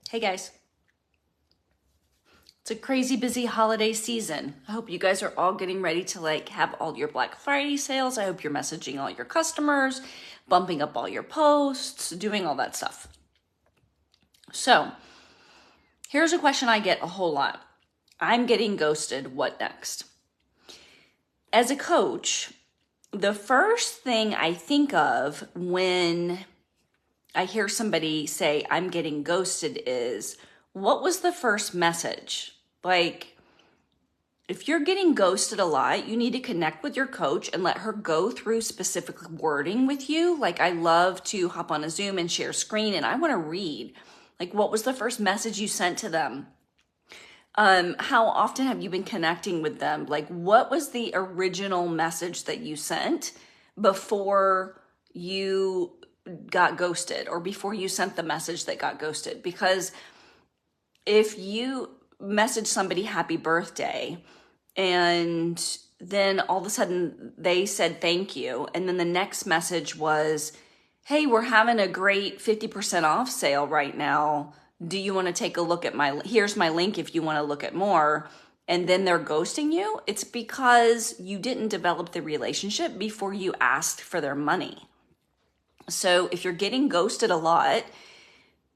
Hey guys, it's a crazy busy holiday season. I hope you guys are all getting ready to have all your Black Friday sales. I hope you're messaging all your customers, bumping up all your posts, doing all that stuff. So here's a question I get a whole lot. I'm getting ghosted. What next? As a coach, the first thing I think of when I hear somebody say, I'm getting ghosted is, what was the first message? If you're getting ghosted a lot, you need to connect with your coach and let her go through specific wording with you. I love to hop on a Zoom and share screen, and I want to read, what was the first message you sent to them? How often have you been connecting with them? What was the original message that you sent before you got ghosted, or before you sent the message that got ghosted? Because if you message somebody happy birthday and then all of a sudden they said thank you, and then the next message was, hey, we're having a great 50% off sale right now. Do you want to take a look at here's my link if you want to look at more, and then they're ghosting you, it's because you didn't develop the relationship before you asked for their money. So if you're getting ghosted a lot,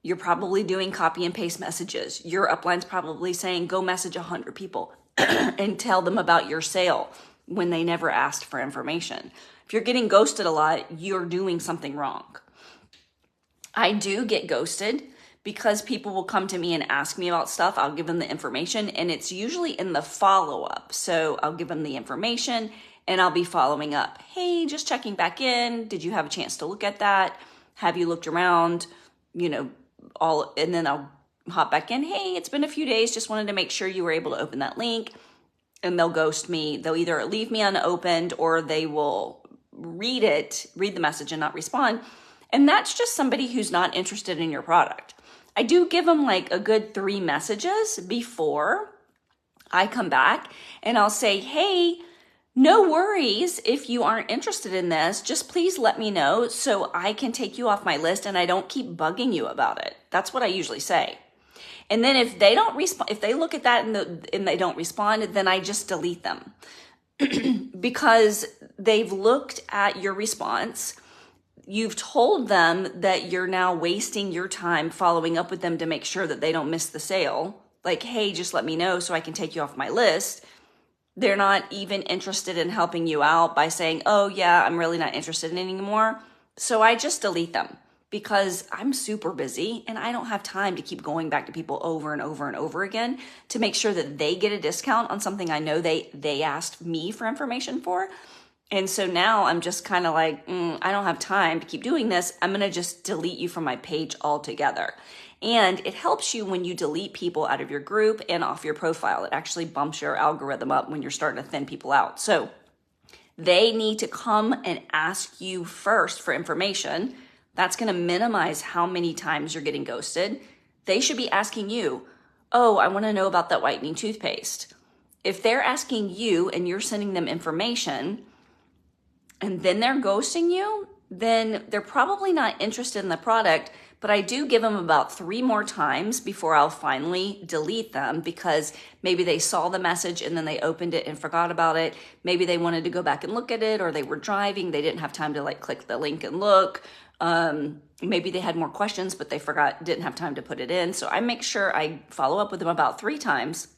you're probably doing copy and paste messages. Your upline's probably saying, go message 100 people and tell them about your sale when they never asked for information. If you're getting ghosted a lot, you're doing something wrong. I do get ghosted because people will come to me and ask me about stuff. I'll give them the information, and it's usually in the follow-up. So I'll give them the information and I'll be following up. Hey, just checking back in. Did you have a chance to look at that? Have you looked around? And then I'll hop back in. Hey, it's been a few days. Just wanted to make sure you were able to open that link. And they'll ghost me. They'll either leave me unopened, or they will read the message and not respond. And that's just somebody who's not interested in your product. I do give them a good 3 messages before I come back, and I'll say, hey, no worries if you aren't interested in this. Just please let me know so I can take you off my list and I don't keep bugging you about it. That's what I usually say. And then if they don't respond, if they look at that and they don't respond, then I just delete them because they've looked at your response. You've told them that you're now wasting your time following up with them to make sure that they don't miss the sale. Hey, just let me know so I can take you off my list. They're not even interested in helping you out by saying, oh yeah, I'm really not interested in it anymore. So I just delete them because I'm super busy and I don't have time to keep going back to people over and over and over again to make sure that they get a discount on something I know they asked me for information for. And so now I'm just kind of I don't have time to keep doing this. I'm going to just delete you from my page altogether. And it helps you when you delete people out of your group and off your profile. It actually bumps your algorithm up when you're starting to thin people out. So they need to come and ask you first for information. That's going to minimize how many times you're getting ghosted. They should be asking you, oh, I want to know about that whitening toothpaste. If they're asking you and you're sending them information and then they're ghosting you, then they're probably not interested in the product. But I do give them about 3 more times before I'll finally delete them, because maybe they saw the message and then they opened it and forgot about it. Maybe they wanted to go back and look at it, or they were driving. They didn't have time to click the link and look. Maybe they had more questions, but they didn't have time to put it in. So I make sure I follow up with them about 3 times.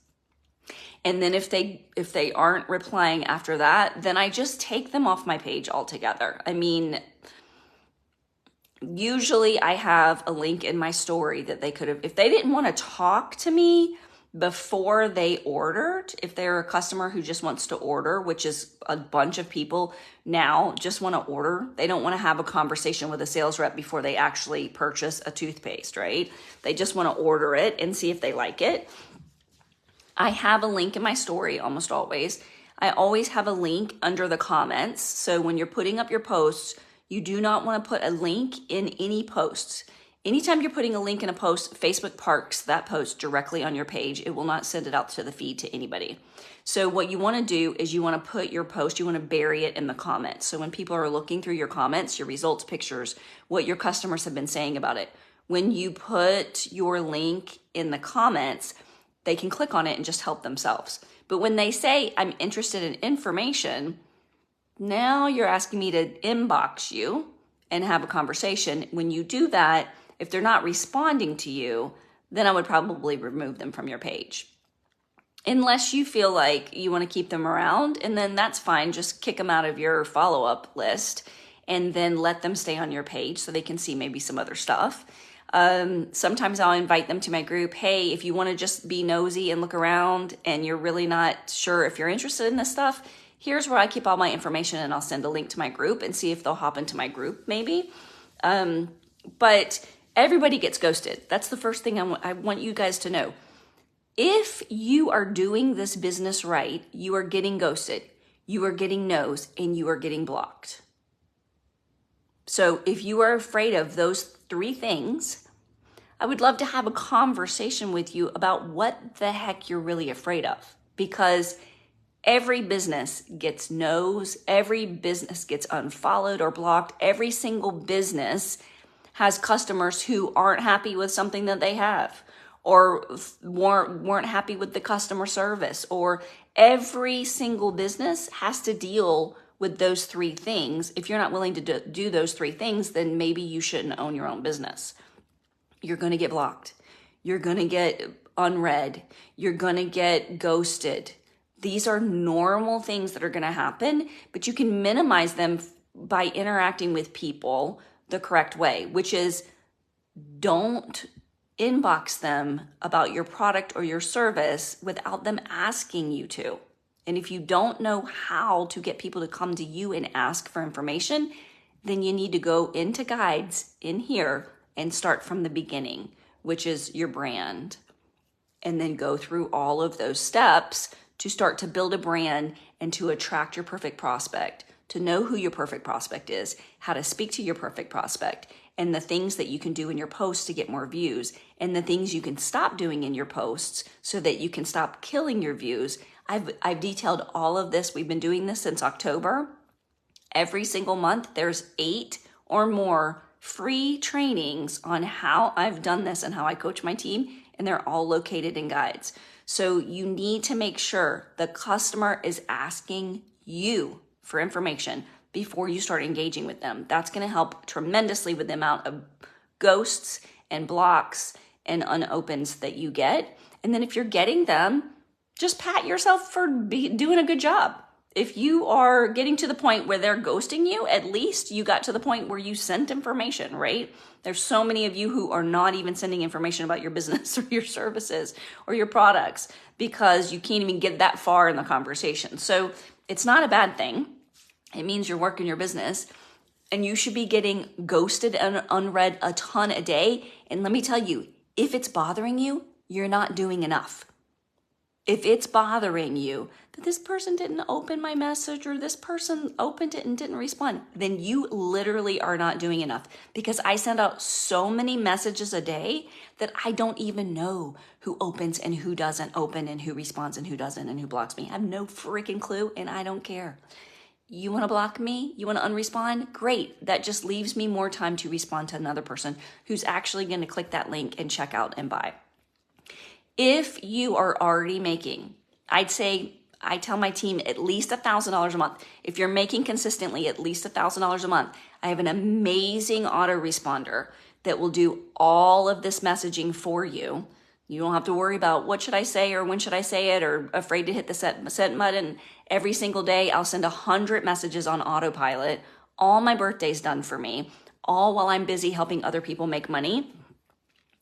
And then if they aren't replying after that, then I just take them off my page altogether. Usually I have a link in my story that they could have, if they didn't want to talk to me before they ordered, if they're a customer who just wants to order, which is a bunch of people now just want to order. They don't want to have a conversation with a sales rep before they actually purchase a toothpaste, right? They just want to order it and see if they like it. I have a link in my story almost always. I always have a link under the comments. So when you're putting up your posts, you do not want to put a link in any posts. Anytime you're putting a link in a post, Facebook parks that post directly on your page. It will not send it out to the feed to anybody. So what you want to do is you want to put your post, you want to bury it in the comments. So when people are looking through your comments, your results pictures, what your customers have been saying about it, When you put your link in the comments, they can click on it and just help themselves. But when they say, I'm interested in information, now you're asking me to inbox you and have a conversation. When you do that, if they're not responding to you, then I would probably remove them from your page. Unless you feel like you want to keep them around, and then that's fine. Just kick them out of your follow-up list and then let them stay on your page so they can see maybe some other stuff. Sometimes I'll invite them to my group. Hey, if you want to just be nosy and look around and you're really not sure if you're interested in this stuff, here's where I keep all my information, and I'll send a link to my group and see if they'll hop into my group maybe. But everybody gets ghosted. That's the first thing I want you guys to know. If you are doing this business right, you are getting ghosted, you are getting no's, and you are getting blocked. So if you are afraid of those 3 things, I would love to have a conversation with you about what the heck you're really afraid of, because every business gets no's, every business gets unfollowed or blocked, every single business has customers who aren't happy with something that they have, or weren't happy with the customer service, or every single business has to deal with those 3 things. If you're not willing to do those 3 things, then maybe you shouldn't own your own business. You're going to get blocked. You're going to get unread. You're going to get ghosted. These are normal things that are going to happen, but you can minimize them by interacting with people the correct way, which is don't inbox them about your product or your service without them asking you to. And if you don't know how to get people to come to you and ask for information, then you need to go into guides in here and start from the beginning, which is your brand. And then go through all of those steps to start to build a brand and to attract your perfect prospect, to know who your perfect prospect is, how to speak to your perfect prospect, and the things that you can do in your posts to get more views, and the things you can stop doing in your posts so that you can stop killing your views. I've detailed all of this. We've been doing this since October. Every single month, there's 8 or more free trainings on how I've done this and how I coach my team, and they're all located in guides. So you need to make sure the customer is asking you for information before you start engaging with them. That's going to help tremendously with the amount of ghosts and blocks and unopens that you get. And then if you're getting them, just pat yourself for doing a good job. If you are getting to the point where they're ghosting you, at least you got to the point where you sent information, right? There's so many of you who are not even sending information about your business or your services or your products because you can't even get that far in the conversation. So it's not a bad thing. It means you're working your business, and you should be getting ghosted and unread a ton a day. And let me tell you, if it's bothering you, you're not doing enough. If it's bothering you that this person didn't open my message or this person opened it and didn't respond, then you literally are not doing enough, because I send out so many messages a day that I don't even know who opens and who doesn't open and who responds and who doesn't and who blocks me. I have no freaking clue, and I don't care. You want to block me? You want to unrespond? Great. That just leaves me more time to respond to another person who's actually going to click that link and check out and buy. If you are already making, I'd say, I tell my team at least $1,000 a month. If you're making consistently at least $1,000 a month, I have an amazing autoresponder that will do all of this messaging for you. You don't have to worry about what should I say or when should I say it or afraid to hit the send button. Every single day, I'll send 100 messages on autopilot. All my birthday's done for me, all while I'm busy helping other people make money.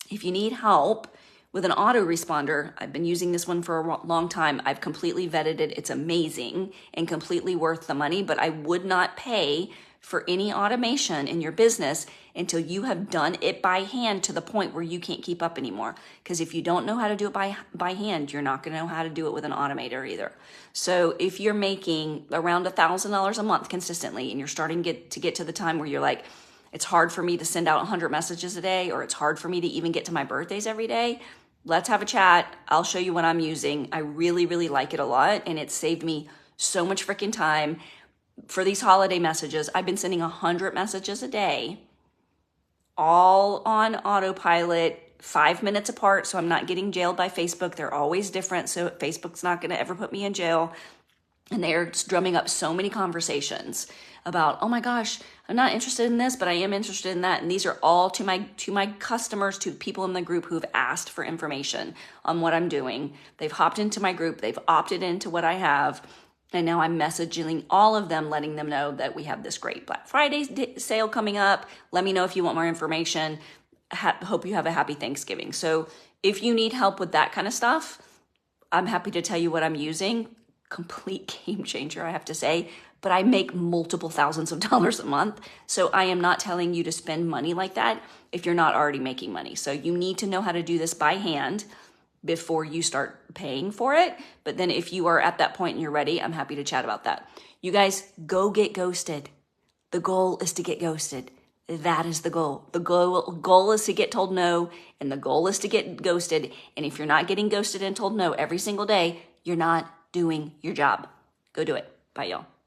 If you need help with an autoresponder, I've been using this one for a long time. I've completely vetted it. It's amazing and completely worth the money, but I would not pay for any automation in your business until you have done it by hand to the point where you can't keep up anymore. Because if you don't know how to do it by hand, you're not going to know how to do it with an automator either. So if you're making around $1,000 a month consistently, and you're starting to get to the time where you're like, it's hard for me to send out 100 messages a day, or it's hard for me to even get to my birthdays every day, let's have a chat. I'll show you what I'm using. I really, really like it a lot, and it's saved me so much freaking time. For these holiday messages, I've been sending 100 messages a day all on autopilot, 5 minutes apart, so I'm not getting jailed by Facebook. They're always different, so Facebook's not going to ever put me in jail. And they're drumming up so many conversations about, oh my gosh, I'm not interested in this, but I am interested in that. And these are all to my customers, to people in the group who've asked for information on what I'm doing. They've hopped into my group, they've opted into what I have, and now I'm messaging all of them, letting them know that we have this great Black Friday sale coming up. Let me know if you want more information. Hope you have a happy Thanksgiving. So if you need help with that kind of stuff, I'm happy to tell you what I'm using. Complete game changer, I have to say, but I make multiple thousands of dollars a month. So I am not telling you to spend money like that if you're not already making money. So you need to know how to do this by hand before you start paying for it. But then if you are at that point and you're ready, I'm happy to chat about that. You guys, go get ghosted. The goal is to get ghosted. That is the goal. The goal is to get told no, and the goal is to get ghosted. And if you're not getting ghosted and told no every single day, you're not doing your job. Go do it. Bye, y'all.